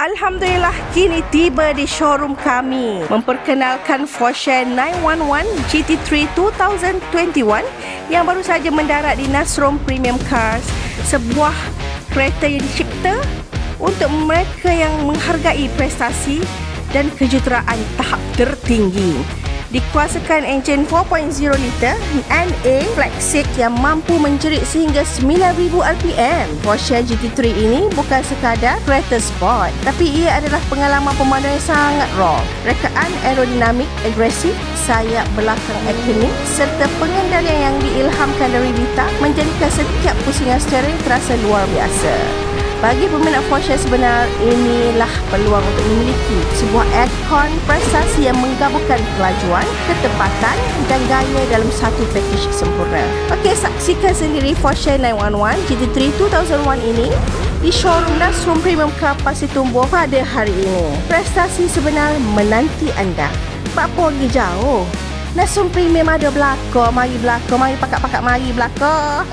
Alhamdulillah, kini tiba di showroom kami memperkenalkan Porsche 911 GT3 2021 yang baru saja mendarat di Nasrul Premium Cars, sebuah kereta yang dicipta untuk mereka yang menghargai prestasi dan kejuruteraan tahap tertinggi. Dikuasakan enjin 4.0 liter NA Flexit yang mampu menjerit sehingga 9,000 RPM. Porsche GT3 ini bukan sekadar kereta sport, tapi ia adalah pengalaman pemandu yang sangat raw. Rekaan aerodinamik agresif, sayap belakang ikonik serta pengendalian yang diilhamkan dari Vita menjadikan setiap pusingan steering terasa luar biasa. Bagi peminat Porsche sebenar, inilah peluang untuk memiliki sebuah aircon prestasi yang menggabungkan kelajuan, ketepatan dan gaya dalam satu pakej sempurna. Okey, saksikan sendiri Porsche 911 GT3 2001 ini di showroom Nasrul Premium Car Pasir Tumbuh pada hari ini. Prestasi sebenar menanti anda. Tak pergi jauh. Nasrul Premium ada belakang, mari belakang, mari pakak-pakak, mari belakang.